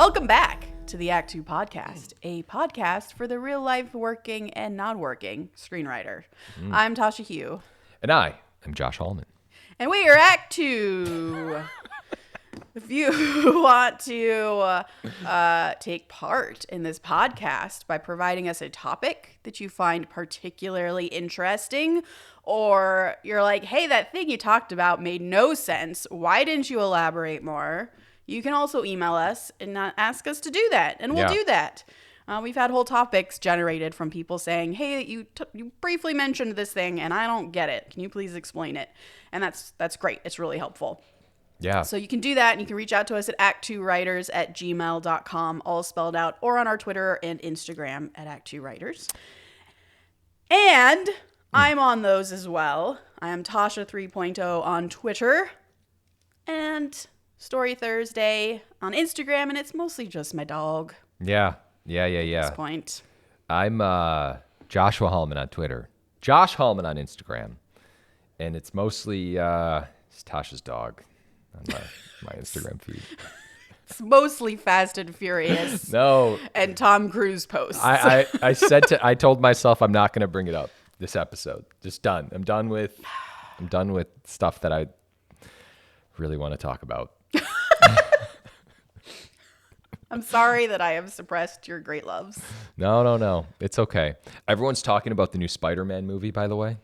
Welcome back to the Act 2 podcast, a podcast for the real-life working and non-working screenwriter. I'm Tasha Hugh. And I am Josh Hallman. And we are Act 2. If you want to take part in this podcast by providing us a topic that you find particularly interesting, or you're like, hey, that thing you talked about made no sense. Why didn't you elaborate more? You can also email us and ask us to do that, and we'll do that. We've had whole topics generated from people saying, hey, you briefly mentioned this thing, and I don't get it. Can you please explain it? And that's great. It's really helpful. Yeah. So you can do that, and you can reach out to us at ActTwoWriters@gmail.com, all spelled out, or on our Twitter and Instagram at ActTwoWriters. And I'm on those as well. I am Tasha 3.0 on Twitter, and Story Thursday on Instagram, and it's mostly just my dog. Yeah. At this point. I'm Joshua Hallman on Twitter, Josh Hallman on Instagram, and it's mostly it's Tasha's dog on my Instagram feed. It's mostly Fast and Furious. No. And Tom Cruise posts. I told myself I'm not going to bring it up this episode. Just done. I'm done with stuff that I really want to talk about. I'm sorry that I have suppressed your great loves. No. It's okay. Everyone's talking about the new Spider-Man movie, by the way.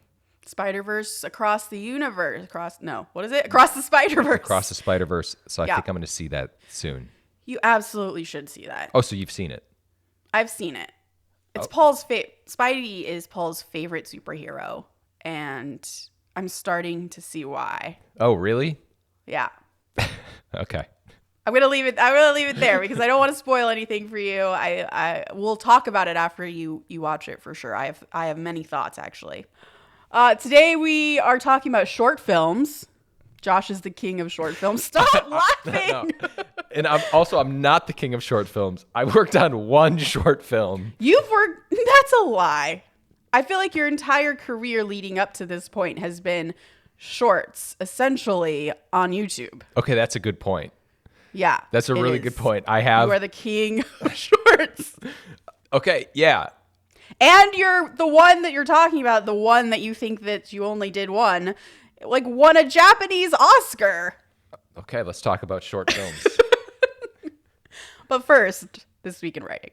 Spider-Verse across the universe. Across the Spider-Verse. Across the Spider-Verse. So I Yeah. think I'm going to see that soon. You absolutely should see that. Oh, so you've seen it? I've seen it. It's Spidey is Paul's favorite superhero, and I'm starting to see why. Oh, really? Yeah. Okay. I'm gonna leave it there because I don't want to spoil anything for you. I will talk about it after you watch it for sure. I have many thoughts actually. Today we are talking about short films. Josh is the king of short films. Stop laughing. No. And I'm not the king of short films. I worked on one short film. That's a lie. I feel like your entire career leading up to this point has been shorts, essentially on YouTube. Okay, that's a good point. Yeah. That's a really good point. You are the king of shorts. Okay, yeah. And you're the one that you're talking about, the one that you think that you only did one, like won a Japanese Oscar. Okay, let's talk about short films. But first, This Week in Writing.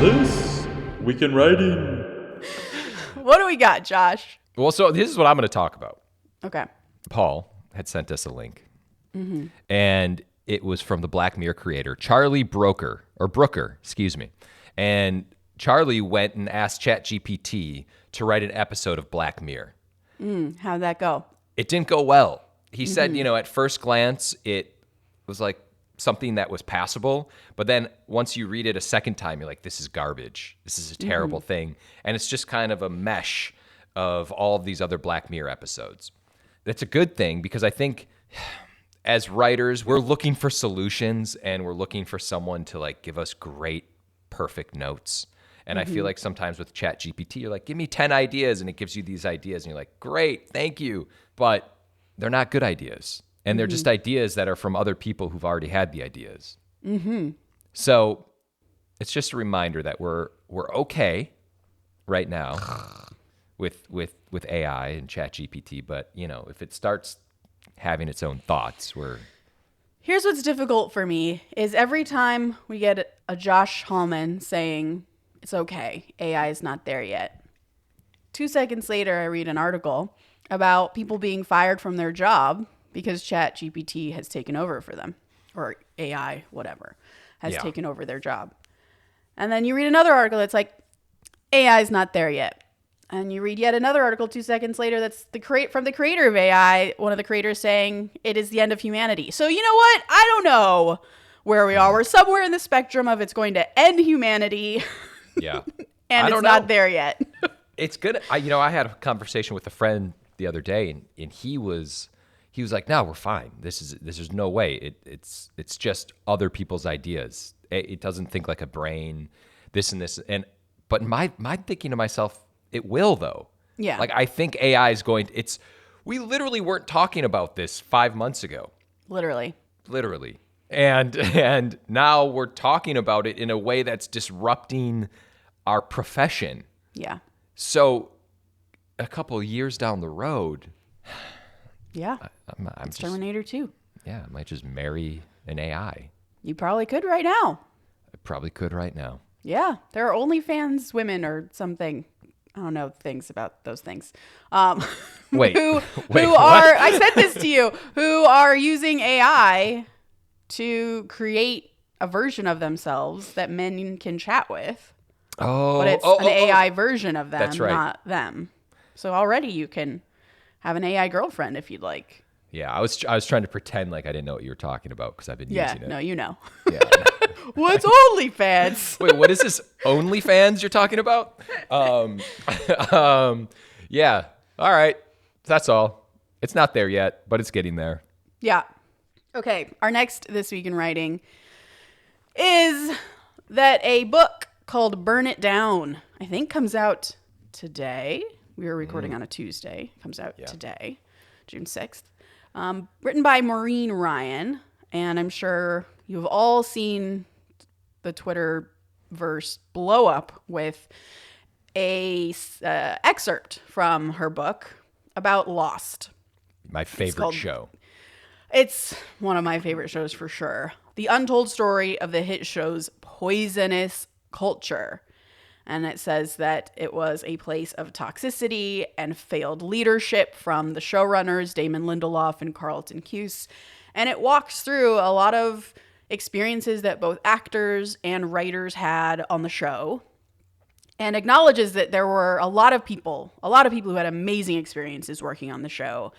This Week in Writing. What do we got, Josh? Well, so this is what I'm going to talk about. Okay. Paul had sent us a link, and it was from the Black Mirror creator, Charlie Brooker, excuse me. And Charlie went and asked ChatGPT to write an episode of Black Mirror. How'd that go? It didn't go well. He said, at first glance, it was like something that was passable. But then once you read it a second time, you're like, this is garbage. This is a terrible thing. And it's just kind of a mesh of all of these other Black Mirror episodes. That's a good thing because I think as writers, we're looking for solutions and we're looking for someone to like give us great, perfect notes. And I feel like sometimes with ChatGPT, you're like, give me 10 ideas and it gives you these ideas and you're like, great, thank you. But they're not good ideas. And they're just ideas that are from other people who've already had the ideas. So it's just a reminder that we're okay right now with AI and ChatGPT, but if it starts having its own thoughts, Here's what's difficult for me is every time we get a Josh Hallman saying it's okay, AI is not there yet. 2 seconds later, I read an article about people being fired from their job because ChatGPT has taken over for them, or AI, whatever, has taken over their job. And then you read another article that's like, AI is not there yet. And you read yet another article 2 seconds later that's from the creator of AI, one of the creators saying it is the end of humanity. So you know what? I don't know where we are. We're somewhere in the spectrum of it's going to end humanity. Yeah. And it's not there yet. It's good. I had a conversation with a friend the other day and he was like, no, we're fine. This is no way. It's just other people's ideas. It doesn't think like a brain, this and this. But my thinking to myself, it will though. Yeah. Like I think AI is We literally weren't talking about this 5 months ago. Literally. And now we're talking about it in a way that's disrupting our profession. Yeah. So a couple of years down the road, Yeah. I'm It's just, Terminator 2. yeah, I might just marry an AI. You probably could right now. I probably could right now. Yeah. There are OnlyFans women or something. I don't know things about those things. Wait, who wait, are, I said this to you, who are using AI to create a version of themselves that men can chat with. But it's an AI version of them, That's right. not them. So already you can have an AI girlfriend if you'd like. Yeah, I was trying to pretend like I didn't know what you were talking about because I've been Yeah, using it. no, you know. Yeah. What's OnlyFans? Wait, what is this OnlyFans you're talking about? Yeah. All right. That's all. It's not there yet, but it's getting there. Yeah. Okay. Our next This Week in Writing is that a book called Burn It Down, I think comes out today. We are recording on a Tuesday. Comes out today, June 6th. Written by Maureen Ryan. And I'm sure you've all seen the Twitterverse blow up with a excerpt from her book about Lost. My favorite show. It's one of my favorite shows for sure. The untold story of the hit show's poisonous culture. And it says that it was a place of toxicity and failed leadership from the showrunners, Damon Lindelof and Carlton Cuse. And it walks through a lot of experiences that both actors and writers had on the show, and acknowledges that there were a lot of people who had amazing experiences working on the show,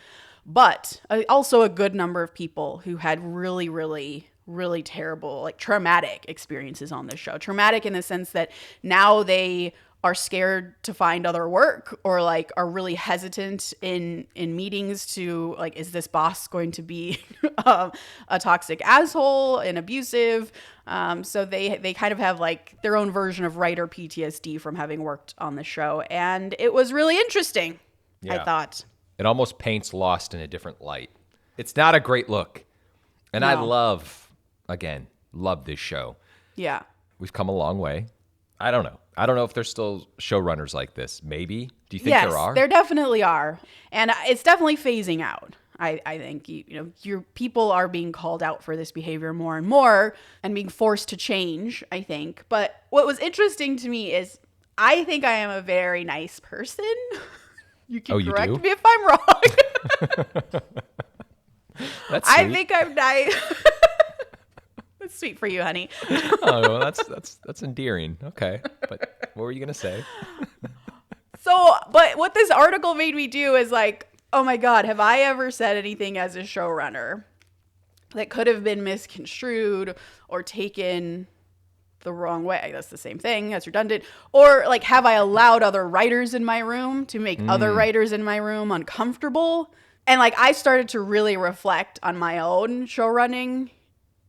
but also a good number of people who had really, really, really terrible, like traumatic experiences on this show. Traumatic in the sense that now they are scared to find other work, or like are really hesitant in meetings to like, is this boss going to be a toxic asshole and abusive? So they kind of have like their own version of writer PTSD from having worked on the show. And it was really interesting, I thought. It almost paints Lost in a different light. It's not a great look. And I love this show. Yeah. We've come a long way. I don't know. I don't know if there's still showrunners like this. Maybe. Do you think Yes, there are? There definitely are. And it's definitely phasing out. I think, your people are being called out for this behavior more and more and being forced to change, I think. But what was interesting to me is I think I am a very nice person. You can correct me if I'm wrong. That's sweet. I think I'm nice. That's sweet for you, honey. Oh, well, that's endearing. Okay. But what were you going to say? But what this article made me do is like, oh my God, have I ever said anything as a showrunner that could have been misconstrued or taken the wrong way? That's the same thing. That's redundant. Or like, have I allowed other writers in my room to make other writers in my room uncomfortable? And like, I started to really reflect on my own showrunning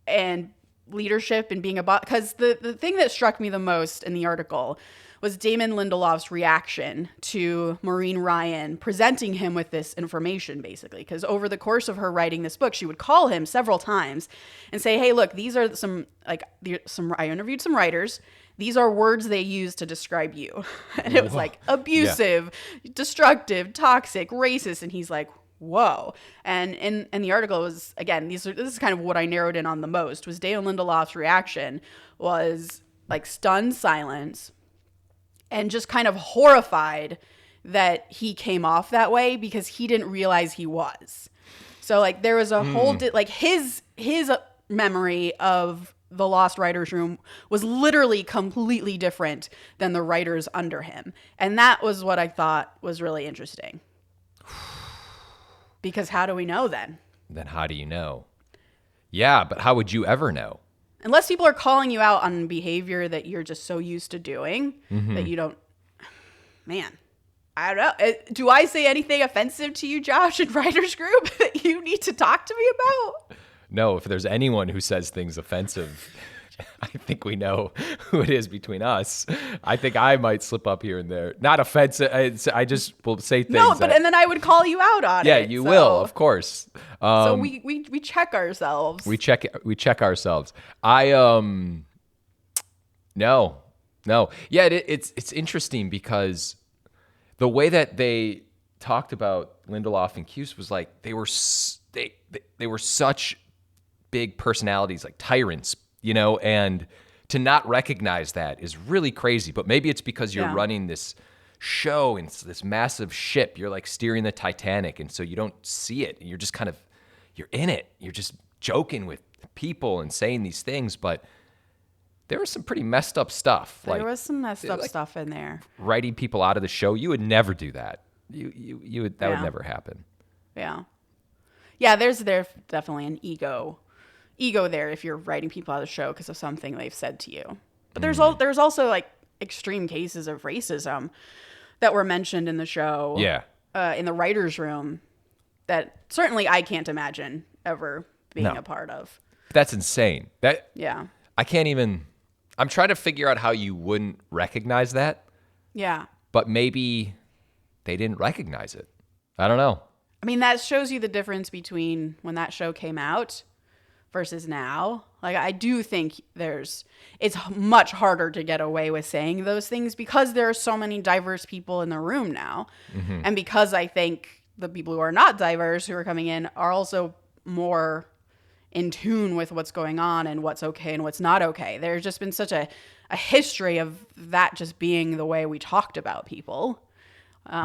and leadership and being a boss. Because the thing that struck me the most in the article was Damon Lindelof's reaction to Maureen Ryan presenting him with this information, basically. Because over the course of her writing this book, she would call him several times and say, hey, look, these are I interviewed some writers. These are words they use to describe you. And it was like abusive, destructive, toxic, racist. And he's like, whoa. And in the article was, again, this is kind of what I narrowed in on the most, was Damon Lindelof's reaction was like stunned silence and just kind of horrified that he came off that way because he didn't realize he was. So like there was a whole, like his memory of the Lost Writers Room was literally completely different than the writers under him. And that was what I thought was really interesting. Because how do we know then? Then how do you know? Yeah, but how would you ever know? Unless people are calling you out on behavior that you're just so used to doing that you don't, man, I don't know. Do I say anything offensive to you, Josh, in writers group that you need to talk to me about? No, if there's anyone who says things offensive I think we know who it is between us. I think I might slip up here and there. Not offensive. I just will say things. No, but and then I would call you out on it. Yeah, you will, of course. So we check ourselves. We check ourselves. No. Yeah, it's interesting because the way that they talked about Lindelof and Cuse was like they were such big personalities, like tyrants, and to not recognize that is really crazy. But maybe it's because you're running this show and this massive ship. You're like steering the Titanic, and so you don't see it. You're just you're in it. You're just joking with people and saying these things, but there was some pretty messed up stuff. There was some messed up stuff in there. Writing people out of the show, you would never do that. You would would never happen. Yeah. Yeah, there's definitely an ego there if you're writing people out of the show because of something they've said to you. But there's also like extreme cases of racism that were mentioned in the show. Yeah. In the writer's room that certainly I can't imagine ever being a part of. That's insane. Yeah. I can't even. I'm trying to figure out how you wouldn't recognize that. Yeah. But maybe they didn't recognize it. I don't know. I mean, that shows you the difference between when that show came out versus now. Like, I do think it's much harder to get away with saying those things because there are so many diverse people in the room now. Mm-hmm. And because I think the people who are not diverse who are coming in are also more in tune with what's going on and what's okay and what's not okay. There's just been such a history of that just being the way we talked about people,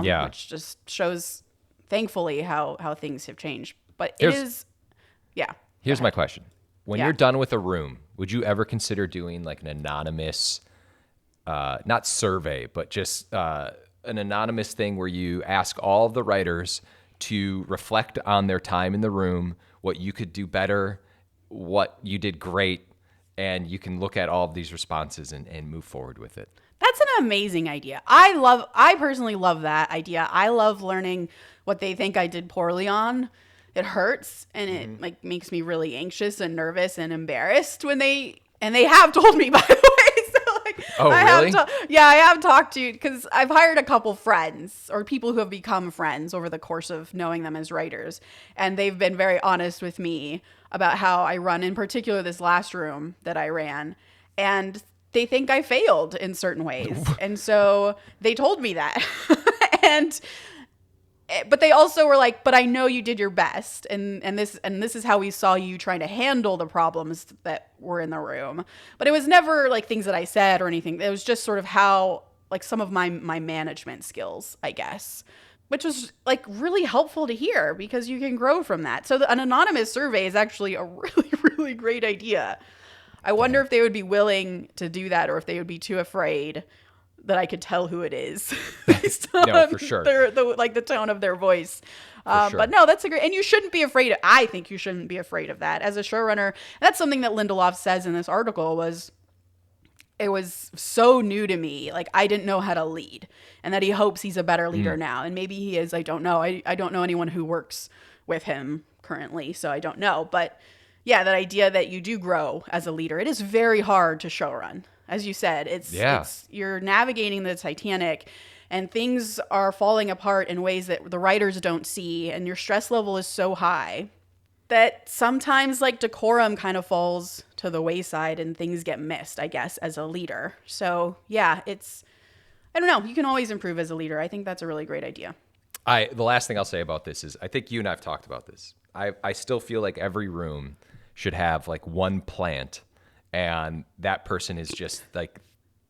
which just shows, thankfully, how things have changed. But Here's my question. When you're done with a room, would you ever consider doing like an anonymous, not survey, but just an anonymous thing where you ask all of the writers to reflect on their time in the room, what you could do better, what you did great, and you can look at all of these responses and move forward with it? That's an amazing idea. I personally love that idea. I love learning what they think I did poorly on. It hurts and it like makes me really anxious and nervous and embarrassed when they have told me, by the way. So like, really? I have talked to, because I've hired a couple friends or people who have become friends over the course of knowing them as writers, and they've been very honest with me about how I run, in particular this last room that I ran, and they think I failed in certain ways. And so they told me that. But they also were like, but I know you did your best. And this is how we saw you trying to handle the problems that were in the room. But it was never like things that I said or anything. It was just sort of how, like, some of my management skills, I guess, which was like really helpful to hear because you can grow from that. So an anonymous survey is actually a really, really great idea. I wonder if they would be willing to do that or if they would be too afraid that I could tell who it is based on no, for sure. the tone of their voice. Sure. But no, that's a great, and you shouldn't be afraid. I think you shouldn't be afraid of that as a showrunner. And that's something that Lindelof says in this article it was so new to me. Like, I didn't know how to lead, and that he hopes he's a better leader now. And maybe he is. I don't know. I don't know anyone who works with him currently, so I don't know. But yeah, that idea that you do grow as a leader. It is very hard to showrun. As you said, it's you're navigating the Titanic and things are falling apart in ways that the writers don't see. And your stress level is so high that sometimes like decorum kind of falls to the wayside and things get missed, I guess, as a leader. So yeah, I don't know. You can always improve as a leader. I think that's a really great idea. The last thing I'll say about this is I think you and I have talked about this. I still feel like every room should have like one plant, and that person is just like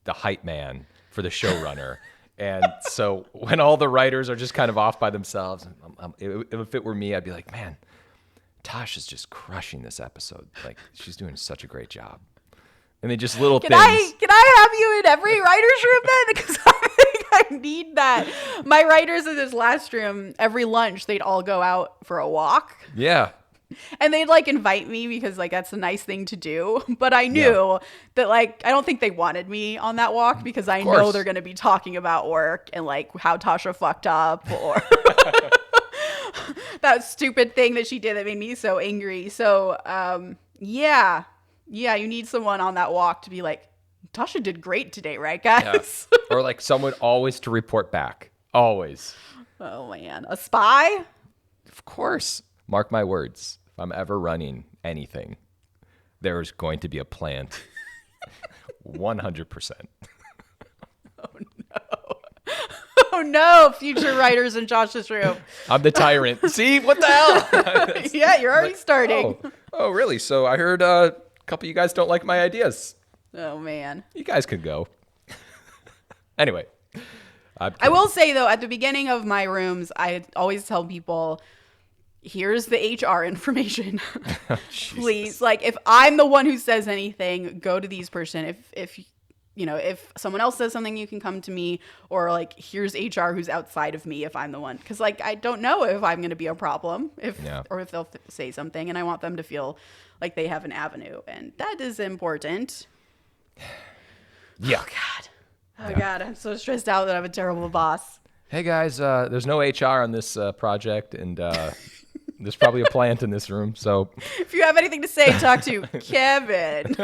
the hype man for the showrunner. And so when all the writers are just kind of off by themselves, if it were me, I'd be like, man, Tasha's just crushing this episode. Like, she's doing such a great job. And they just little things. Can I have you in every writer's room then? Because I think I need that. My writers in this last room, every lunch, they'd all go out for a walk. Yeah. And they'd like invite me because like that's a nice thing to do. But I knew that like I don't think they wanted me on that walk because I know they're going to be talking about work and like how Tasha fucked up or that stupid thing that she did that made me so angry. So yeah, Yeah, you need someone on that walk to be like, Tasha did great today, right, guys? Yeah. Or like someone always to report back. Always. Oh, man. A spy? Of course. Mark my words. If I'm ever running anything, there's going to be a plant. 100%. Oh, no. Future writers in Josh's room. I'm the tyrant. See? What the hell? Yeah, you're already starting. Oh, really? So I heard a couple of you guys don't like my ideas. Oh, man. You guys could go. Anyway. I will say, though, at the beginning of my rooms, I always tell people, here's the HR information. Please. Like, if I'm the one who says anything, go to these person. If someone else says something, you can come to me. Or, like, here's HR who's outside of me if I'm the one. Because, like, I don't know if I'm going to be a problem or if they'll say something. And I want them to feel like they have an avenue. And that is important. Yeah. Oh, God. Oh, God, I'm so stressed out that I'm a terrible boss. Hey, guys, there's no HR on this project, and there's probably a plant in this room, so... If you have anything to say, talk to Kevin.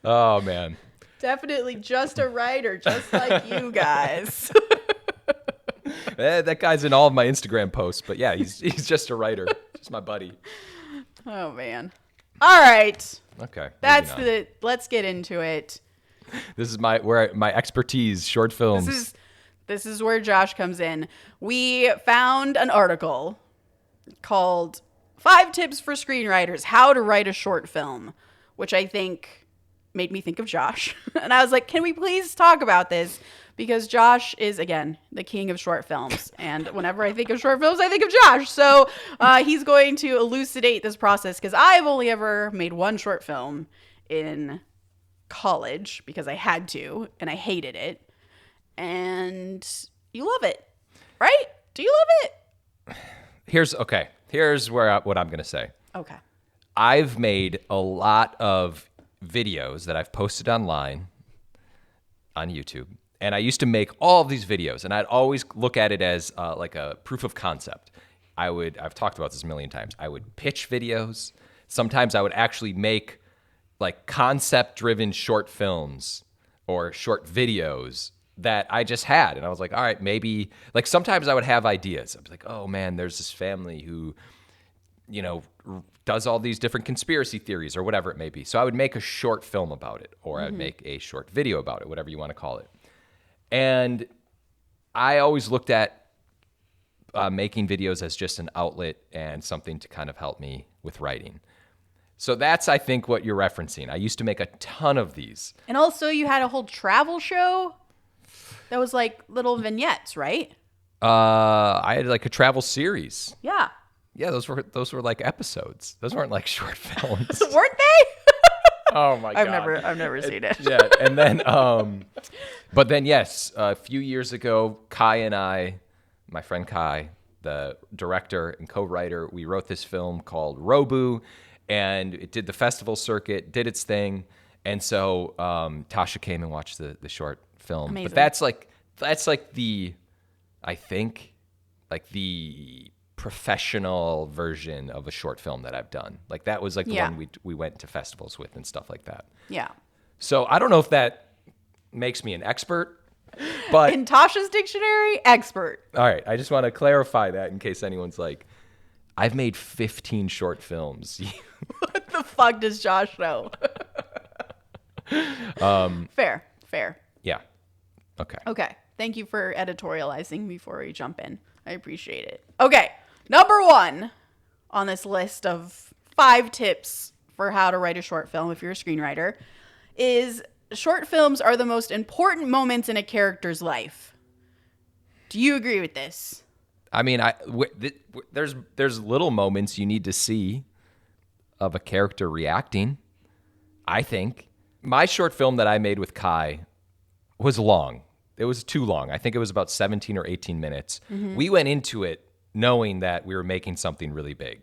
Oh, man. Definitely just a writer, just like you guys. That guy's in all of my Instagram posts, but yeah, he's just a writer. Just my buddy. Oh, man. All right. Okay. Let's get into it. This is my expertise, short films. This is where Josh comes in. We found an article called 5 Tips for Screenwriters, How to Write a Short Film, which I think made me think of Josh. And I was like, can we please talk about this? Because Josh is, again, the king of short films. And whenever I think of short films, I think of Josh. So he's going to elucidate this process because I've only ever made one short film in college because I had to, and I hated it. And you love it, right? Do you love it? Here's what I'm going to say. Okay. I've made a lot of videos that I've posted online on YouTube. And I used to make all of these videos, and I'd always look at it as like a proof of concept. I've talked about this a million times. I would pitch videos. Sometimes I would actually make like concept-driven short films or short videos that I just had. And I was like, all right, maybe, like sometimes I would have ideas. I'd be like, oh man, there's this family who, does all these different conspiracy theories or whatever it may be. So I would make a short film about it, or I would make a short video about it, whatever you want to call it. And I always looked at making videos as just an outlet and something to kind of help me with writing. So that's, I think, what you're referencing. I used to make a ton of these. And also you had a whole travel show that was like little vignettes, right? I had like a travel series. Yeah. Yeah, those were like episodes. Those weren't like short films. Weren't they? Oh my God. I've never seen it. Yeah, and then but then yes, a few years ago, Kai and I, my friend Kai, the director and co-writer, we wrote this film called Robu, and it did the festival circuit, did its thing, and so Tasha came and watched the short film. Amazing. But that's like the, I think, like the professional version of a short film that I've done. Like that was like the one we went to festivals with and stuff like that. Yeah. So I don't know if that makes me an expert, but in Tasha's dictionary, expert. All right, I just want to clarify that in case anyone's like, I've made 15 short films. What the fuck does Josh know? Fair. Yeah. Okay. Thank you for editorializing before we jump in. I appreciate it. Okay. Number 1 on this list of 5 tips for how to write a short film if you're a screenwriter is short films are the most important moments in a character's life. Do you agree with this? I mean, there's little moments you need to see of a character reacting, I think. My short film that I made with Kai was long. It was too long. I think it was about 17 or 18 minutes. Mm-hmm. We went into it knowing that we were making something really big.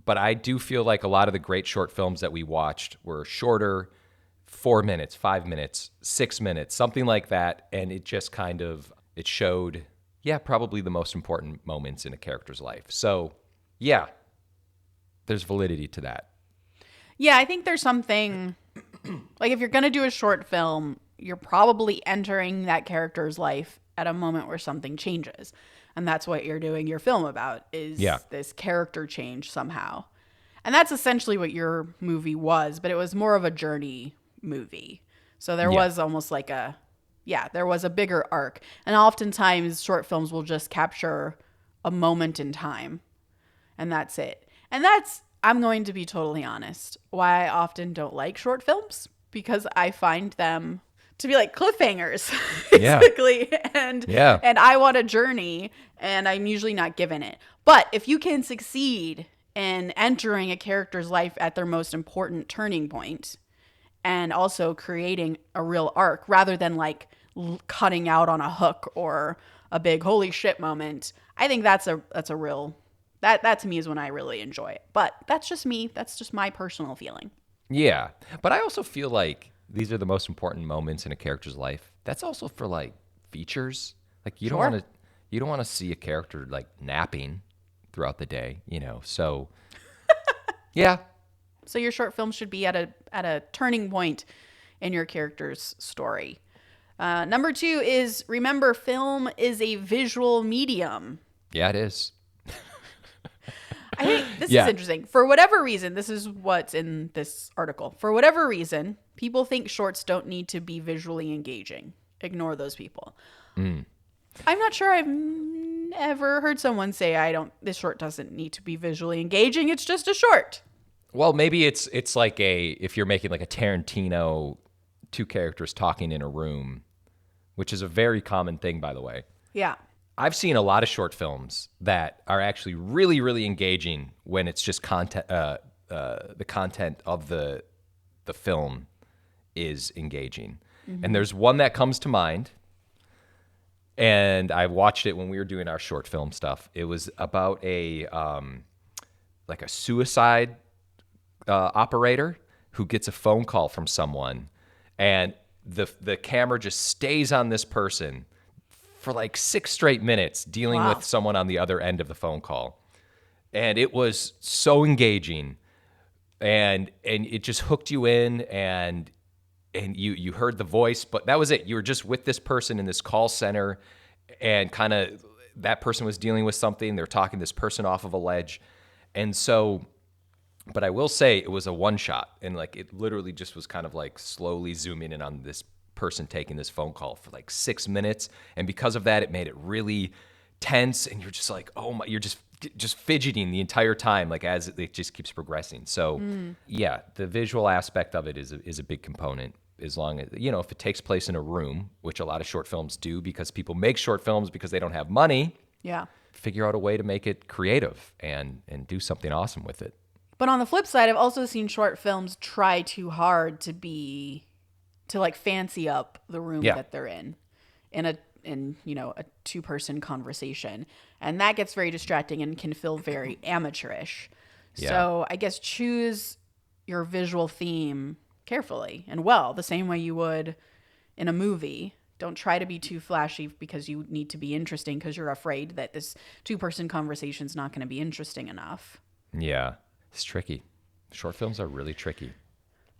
But I do feel like a lot of the great short films that we watched were shorter, 4 minutes, 5 minutes, 6 minutes, something like that. And it just kind of, it showed, probably the most important moments in a character's life. So, yeah, there's validity to that. Yeah, I think there's something, like if you're going to do a short film, you're probably entering that character's life at a moment where something changes. And that's what you're doing your film about, is this character change somehow. And that's essentially what your movie was, but it was more of a journey movie. So there was almost like there was a bigger arc. And oftentimes short films will just capture a moment in time. And that's it. And that's, I'm going to be totally honest, why I often don't like short films, because I find them to be like cliffhangers, basically. And I want a journey, and I'm usually not given it. But if you can succeed in entering a character's life at their most important turning point, and also creating a real arc rather than like cutting out on a hook or a big holy shit moment, I think that's a real, that to me is when I really enjoy it. But that's just me. That's just my personal feeling. Yeah. But I also feel like these are the most important moments in a character's life. That's also for like features. Like you don't want to see a character like napping throughout the day, you know. So yeah. So your short film should be at a turning point in your character's story. Number 2 is, remember, film is a visual medium. Yeah, it is. I think this is interesting. For whatever reason, this is what's in this article. For whatever reason, people think shorts don't need to be visually engaging. Ignore those people. I'm not sure I've ever heard someone say, this short doesn't need to be visually engaging. It's just a short. Well, maybe it's like if you're making like a Tarantino, 2 characters talking in a room, which is a very common thing, by the way. Yeah. I've seen a lot of short films that are actually really, really engaging when it's just content. The content of the film is engaging, and there's one that comes to mind. And I watched it when we were doing our short film stuff. It was about a suicide operator who gets a phone call from someone, and the camera just stays on this person for like 6 straight minutes dealing with someone on the other end of the phone call. And it was so engaging, and it just hooked you in, and you heard the voice, but that was it. You were just with this person in this call center, and kind of that person was dealing with something. They're talking this person off of a ledge. And so, but I will say it was a one shot, and like it literally just was kind of like slowly zooming in on this person taking this phone call for like 6 minutes. And because of that, it made it really tense, and you're just like, oh my, you're just fidgeting the entire time, like as it just keeps progressing. So yeah, the visual aspect of it is a big component, as long as, you know, if it takes place in a room, which a lot of short films do, because people make short films because they don't have money. Yeah. Figure out a way to make it creative and do something awesome with it. But on the flip side, I've also seen short films try too hard to like fancy up the room that they're in a 2-person conversation. And that gets very distracting and can feel very amateurish. Yeah. So I guess choose your visual theme carefully and well, the same way you would in a movie. Don't try to be too flashy because you need to be interesting because you're afraid that this 2-person conversation is not going to be interesting enough. Yeah, it's tricky. Short films are really tricky.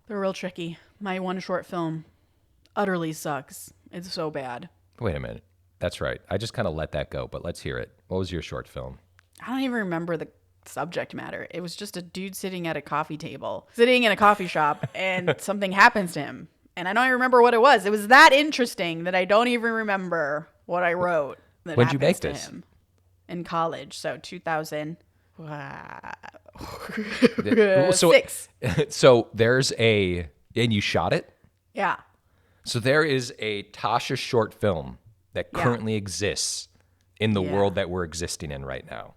They're real tricky. My one short film utterly sucks. It's so bad. Wait a minute. That's right. I just kind of let that go, but let's hear it. What was your short film? I don't even remember the subject matter. It was just a dude sitting in a coffee shop, and something happens to him. And I don't even remember what it was. It was that interesting that I don't even remember what I wrote. When'd you make this? Him in college. So 2000. So there's and you shot it? Yeah. So there is a Tasha short film that currently exists in the world that we're existing in right now.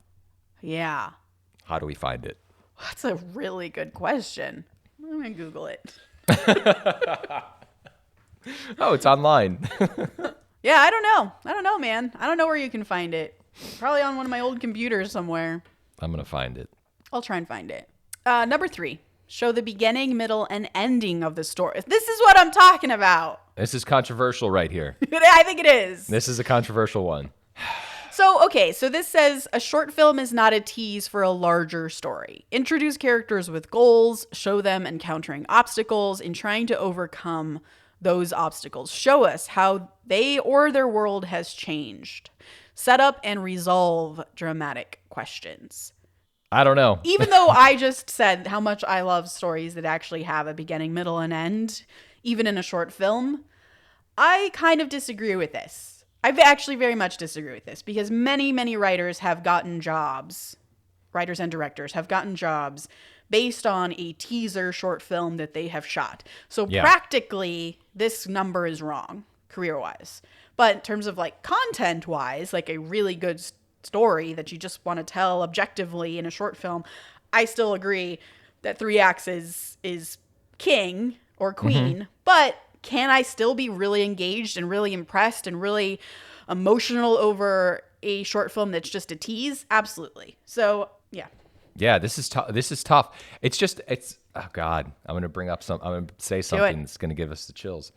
Yeah. How do we find it? That's a really good question. I'm going to Google it. Oh, it's online. Yeah, I don't know, man. I don't know where you can find it. Probably on one of my old computers somewhere. I'm going to find it. I'll try and find it. Number 3, show the beginning, middle, and ending of the story. This is what I'm talking about. This is controversial right here. I think it is. This is a controversial one. So this says a short film is not a tease for a larger story. Introduce characters with goals, show them encountering obstacles and trying to overcome those obstacles. Show us how they or their world has changed. Set up and resolve dramatic questions. I don't know. Even though I just said how much I love stories that actually have a beginning, middle, and end, even in a short film, I kind of disagree with this. I actually very much disagree with this because many, many writers have gotten jobs, writers and directors have gotten jobs based on a teaser short film that they have shot. So practically, this number is wrong, career-wise. But in terms of like content-wise, like a really good story that you just want to tell objectively in a short film, I still agree that 3 acts is king or queen, but can I still be really engaged and really impressed and really emotional over a short film that's just a tease? Absolutely. So, yeah. Yeah, this is tough. It's oh God, I'm going to say something that's going to give us the chills.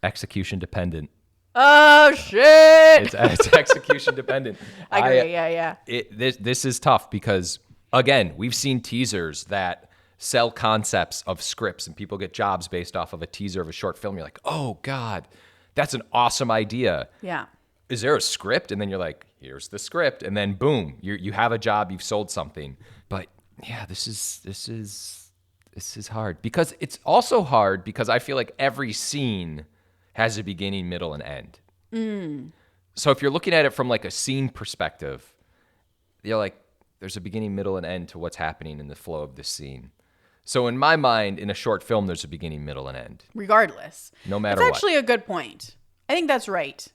Execution dependent. Oh shit. It's execution dependent. I agree. Yeah. This is tough because again, we've seen teasers that sell concepts of scripts and people get jobs based off of a teaser of a short film. You're like, oh God, that's an awesome idea. Yeah. Is there a script? And then you're like, here's the script. And then boom, you have a job, you've sold something. But yeah, this is hard because it's also hard because I feel like every scene has a beginning, middle, and end. So if you're looking at it from like a scene perspective, you're like, there's a beginning, middle, and end to what's happening in the flow of this scene. So in my mind, in a short film, there's a beginning, middle, and end. Regardless. No matter what. what. That's actually a good point. I think that's right.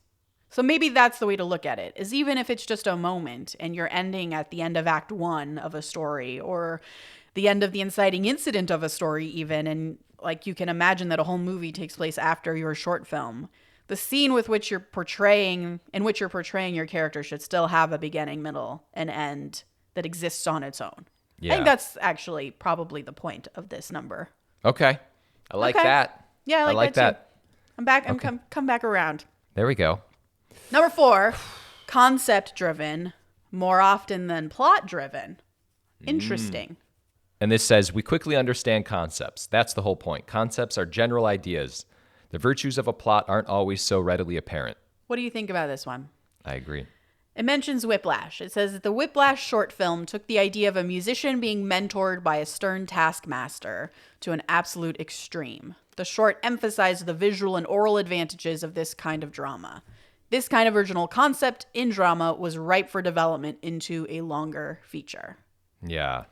So maybe that's the way to look at it, is even if it's just a moment and you're ending at the end of Act 1 of a story or the end of the inciting incident of a story even, and like you can imagine that a whole movie takes place after your short film, the scene in which you're portraying your character should still have a beginning, middle, and end that exists on its own. Yeah. I think that's actually probably the point of this number. Okay. I like that. Yeah, I like that. Too. I'm back. Okay. Come back around. There we go. Number 4, concept driven more often than plot driven. Interesting. And this says, we quickly understand concepts. That's the whole point. Concepts are general ideas. The virtues of a plot aren't always so readily apparent. What do you think about this one? I agree. It mentions Whiplash. It says that the Whiplash short film took the idea of a musician being mentored by a stern taskmaster to an absolute extreme. The short emphasized the visual and oral advantages of this kind of drama. This kind of original concept in drama was ripe for development into a longer feature. Yeah.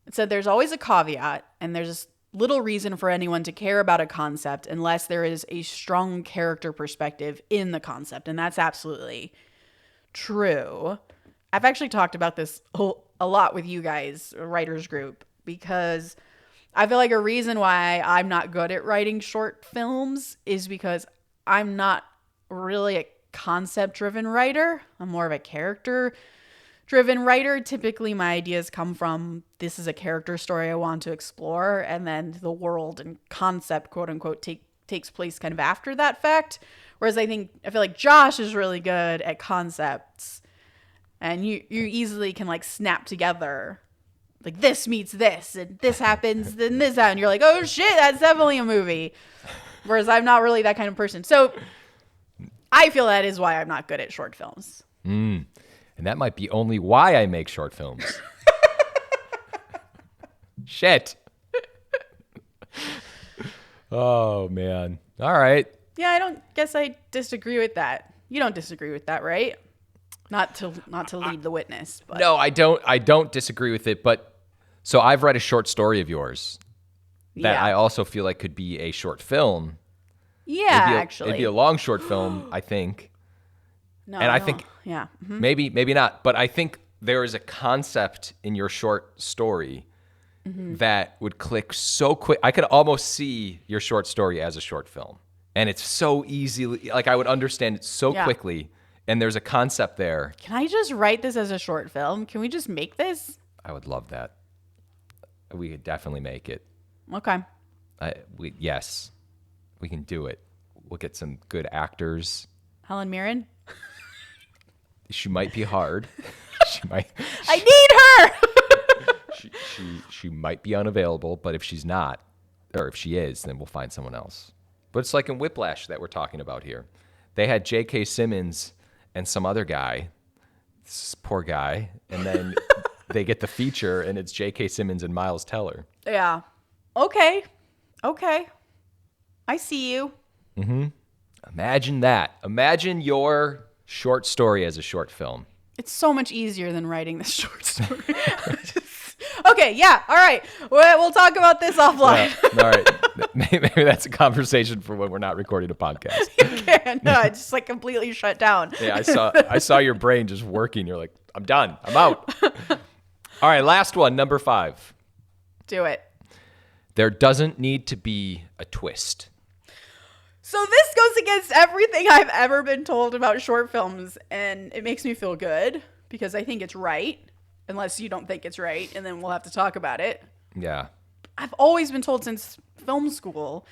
It said there's always a caveat, and there's little reason for anyone to care about a concept unless there is a strong character perspective in the concept, and that's absolutely true. I've actually talked about this a lot with you guys, a writers group, because I feel like a reason why I'm not good at writing short films is because I'm not really a concept-driven writer. I'm more of a character-driven writer. Typically, my ideas come from, this is a character story I want to explore, and then the world and concept, quote-unquote, takes place kind of after that fact. Whereas I feel like Josh is really good at concepts, and you easily can like snap together, like this meets this, and this happens, then this happens, and you're like, oh shit, that's definitely a movie. Whereas I'm not really that kind of person. So I feel that is why I'm not good at short films. And that might be only why I make short films. Shit. Oh, man. All right. Yeah, I don't guess I disagree with that. You don't disagree with that, right? Not to lead the witness. But. No, I don't disagree with it. But so I've read a short story of yours that I also feel like could be a short film. Yeah, actually. It'd be a long short film, I think. No, and I think maybe not. But I think there is a concept in your short story that would click so quick. I could almost see your short story as a short film. And it's so easily, like I would understand it so quickly. And there's a concept there. Can I just write this as a short film? Can we just make this? I would love that. We could definitely make it. Okay. Yes, we can do it. We'll get some good actors. Helen Mirren? She might be hard. She might. I need her. She might be unavailable, but if she's not, or if she is, then we'll find someone else. But it's like in Whiplash that we're talking about here. They had J.K. Simmons and some other guy, this poor guy, and then they get the feature, and it's J.K. Simmons and Miles Teller. Yeah. Okay. I see you. Imagine that. Imagine your short story as a short film. It's so much easier than writing this short story. Okay, yeah, all right. We'll talk about this offline. Yeah, all right. Maybe that's a conversation for when we're not recording a podcast. Okay, no, I just like completely shut down. Yeah, I saw your brain just working. You're like, I'm done. I'm out. All right, last one, number 5. Do it. There doesn't need to be a twist. So this goes against everything I've ever been told about short films, and it makes me feel good because I think it's right, unless you don't think it's right, and then we'll have to talk about it. Yeah. I've always been told since film school,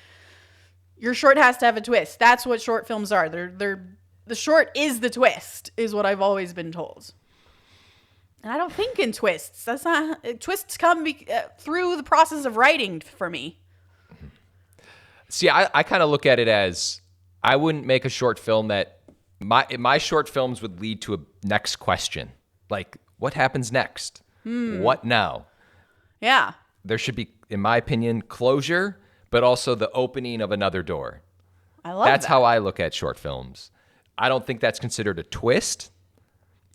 your short has to have a twist. That's what short films are. The short is the twist, is what I've always been told. And I don't think in twists. That's not twists come through the process of writing for me. See, I kind of look at it as I wouldn't make a short film that my short films would lead to a next question. Like, what happens next? What now? Yeah. There should be, in my opinion, closure, but also the opening of another door. I love That's that. how I look at short films. I don't think that's considered a twist.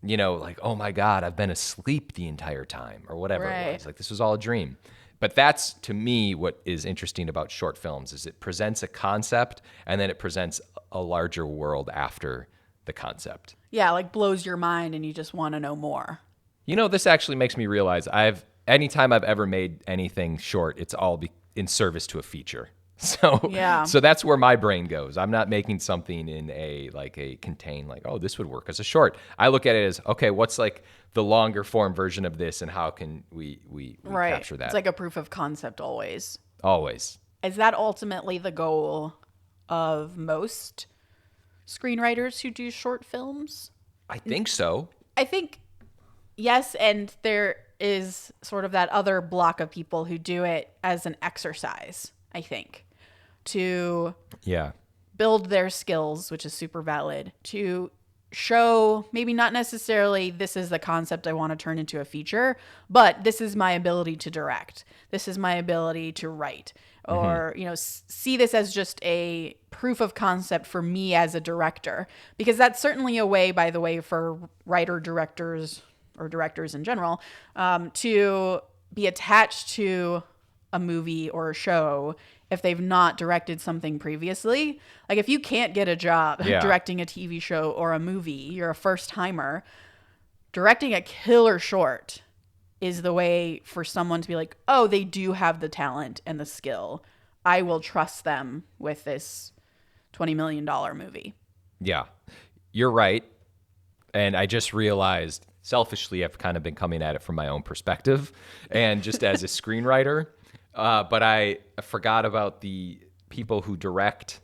You know, like, oh my God, I've been asleep the entire time or whatever it was. Like, this was all a dream. But that's, to me, what is interesting about short films is it presents a concept and then it presents a larger world after the concept. Yeah, like blows your mind and you just want to know more. You know, this actually makes me realize anytime I've ever made anything short, it's all in service to a feature. So Yeah. So that's where my brain goes. I'm not making something in a contained, like, oh, this would work as a short. I look at it as, okay, what's like the longer form version of this and how can we capture that? It's like a proof of concept always. Always. Is that ultimately the goal of most screenwriters who do short films? I think so. I think yes, and there is sort of that other block of people who do it as an exercise, I think, to build their skills, which is super valid, to show maybe not necessarily this is the concept I want to turn into a feature, but this is my ability to direct. This is my ability to write. Or, see this as just a proof of concept for me as a director. Because that's certainly a way, by the way, for writer-directors or directors in general, to be attached to a movie or a show if they've not directed something previously. Like if you can't get a job directing a TV show or a movie, you're a first timer, directing a killer short is the way for someone to be like, oh, they do have the talent and the skill. I will trust them with this $20 million movie. Yeah, you're right. And I just realized selfishly, I've kind of been coming at it from my own perspective and just as a screenwriter. But I forgot about the people who direct,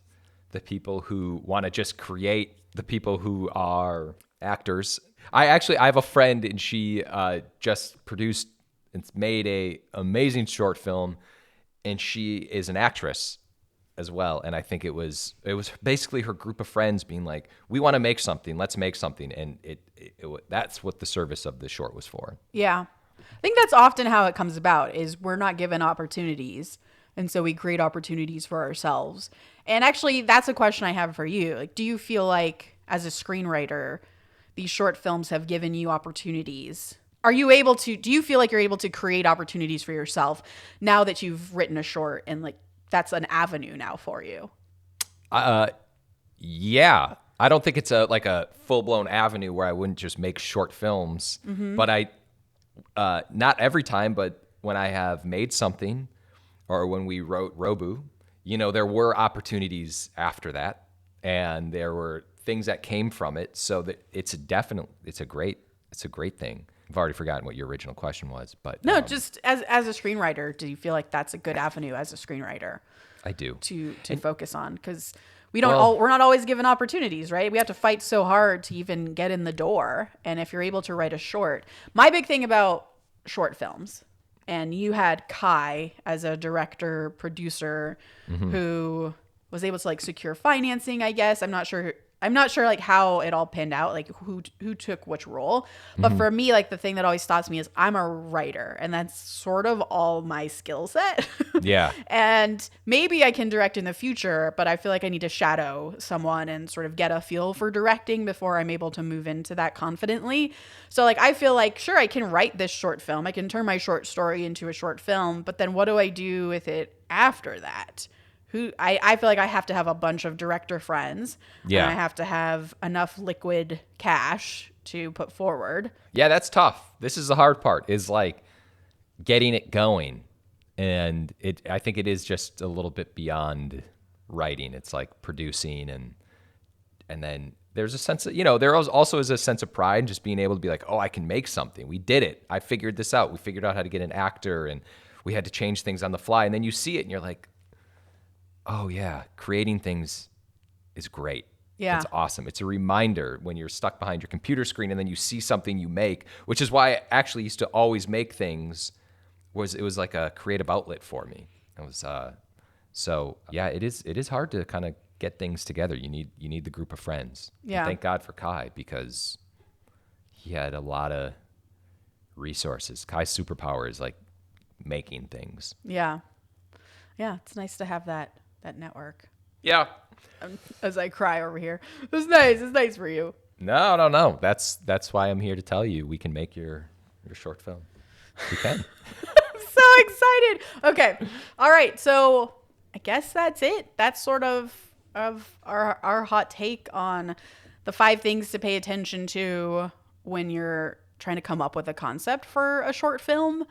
the people who want to just create, the people who are actors. I have a friend and she just produced and made a amazing short film, and she is an actress as well. And I think it was basically her group of friends being like, we want to make something, let's make something. And that's what the service of the short was for. Yeah. I think that's often how it comes about is we're not given opportunities. And so we create opportunities for ourselves. And actually, that's a question I have for you. Like, do you feel like as a screenwriter, these short films have given you opportunities? Do you feel like you're able to create opportunities for yourself now that you've written a short and like that's an avenue now for you? Yeah. I don't think it's a full-blown avenue where I wouldn't just make short films, but not every time, but when I have made something or when we wrote Robu, there were opportunities after that and there were things that came from it. So that it's a great thing. I've already forgotten what your original question was, but no, just as a screenwriter, do you feel like that's a good avenue as a screenwriter? I do. to focus on, because we're not always given opportunities, right? We have to fight so hard to even get in the door. And if you're able to write a short, my big thing about short films, and you had Kai as a director producer who was able to like secure financing, I guess. I'm not sure like how it all pinned out, like who took which role. But for me, like the thing that always stops me is I'm a writer, and that's sort of all my skill set. Yeah. And maybe I can direct in the future, but I feel like I need to shadow someone and sort of get a feel for directing before I'm able to move into that confidently. So like I feel like, sure, I can write this short film. I can turn my short story into a short film, but then what do I do with it after that? I feel like I have to have a bunch of director friends. Yeah. And I have to have enough liquid cash to put forward. Yeah, that's tough. This is the hard part, is like getting it going. And I think it is just a little bit beyond writing. It's like producing, and then there's a sense of, there also is a sense of pride in just being able to be like, oh, I can make something. We did it. I figured this out. We figured out how to get an actor, and we had to change things on the fly. And then you see it and you're like, oh yeah, creating things is great. Yeah. It's awesome. It's a reminder when you're stuck behind your computer screen and then you see something you make, which is why I actually used to always make things. It was like a creative outlet for me. It was so yeah, it is hard to kind of get things together. You need the group of friends. Yeah. And thank God for Kai, because he had a lot of resources. Kai's superpower is like making things. Yeah. Yeah, it's nice to have that network. Yeah. As I cry over here. It's nice. It's nice for you. No. That's why I'm here to tell you we can make your short film. We can. I'm so excited. Okay. All right. So I guess that's it. That's sort of our hot take on the 5 things to pay attention to when you're trying to come up with a concept for a short film.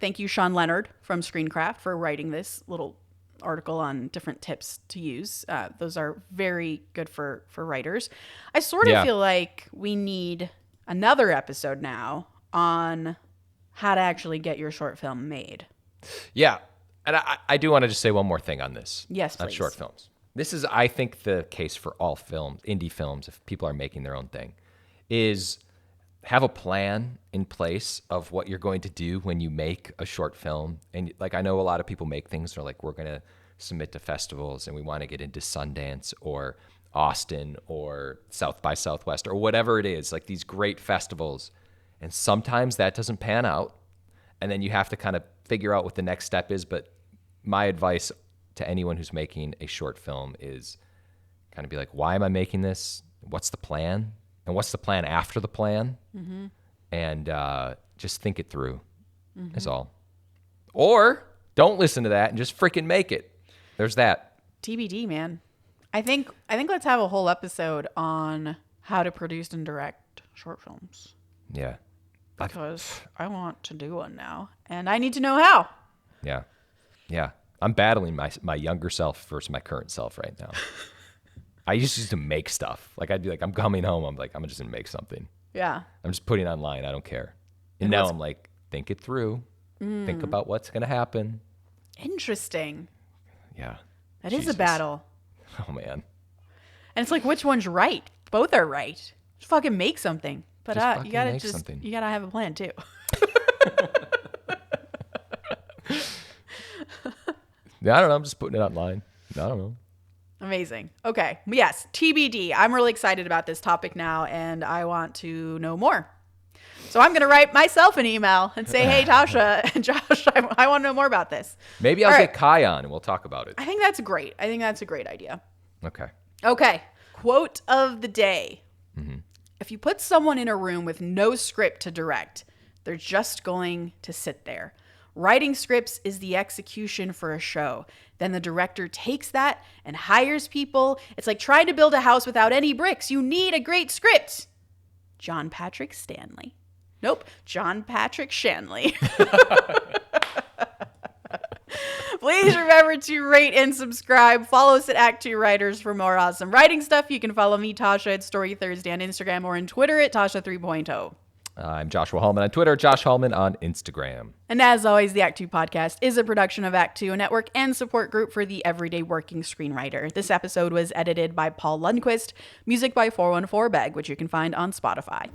Thank you, Sean Leonard from Screencraft, for writing this little article on different tips to use. Those are very good for writers. I sort of feel like we need another episode now on how to actually get your short film made. Yeah. And I do want to just say one more thing on this. Yes, please. On short films. This is, I think, the case for all films, indie films, if people are making their own thing, is have a plan in place of what you're going to do when you make a short film. And like, I know a lot of people make things, they're like, we're going to submit to festivals and we want to get into Sundance or Austin or South by Southwest or whatever it is, like these great festivals. And sometimes that doesn't pan out. And then you have to kind of figure out what the next step is. But my advice to anyone who's making a short film is kind of be like, why am I making this? What's the plan? And what's the plan after the plan? Mm-hmm. And just think it through, is all. Or don't listen to that and just freaking make it. There's that. TBD, man. I think let's have a whole episode on how to produce and direct short films. Yeah. Because I want to do one now, and I need to know how. Yeah. Yeah. I'm battling my younger self versus my current self right now. I used to make stuff. Like, I'd be like, I'm coming home. I'm like, I'm just going to make something. Yeah. I'm just putting it online. I don't care. And now I'm like, think it through. Think about what's going to happen. Interesting. Yeah. That is a battle. Oh, man. And it's like, which one's right? Both are right. Just fucking make something. But you gotta you gotta have a plan too. Yeah, I don't know. I'm just putting it online. I don't know. Amazing. Okay. Yes. TBD. I'm really excited about this topic now, and I want to know more. So I'm going to write myself an email and say, hey, Tasha and Josh, I want to know more about this. Maybe I'll get Kai on and we'll talk about it. I think that's great. I think that's a great idea. Okay. Okay. Quote of the day. Mm-hmm. If you put someone in a room with no script to direct, they're just going to sit there. Writing scripts is the execution for a show. Then the director takes that and hires people. It's like trying to build a house without any bricks. You need a great script. John Patrick Stanley. Nope. John Patrick Shanley. Please remember to rate and subscribe. Follow us at ActTwoWriters for more awesome writing stuff. You can follow me, Tasha, at Story Thursday on Instagram or on Twitter at Tasha 3.0. I'm Joshua Hallman on Twitter, Josh Hallman on Instagram. And as always, the Act Two podcast is a production of Act Two, a network and support group for the everyday working screenwriter. This episode was edited by Paul Lundquist, music by 414 Beg, which you can find on Spotify.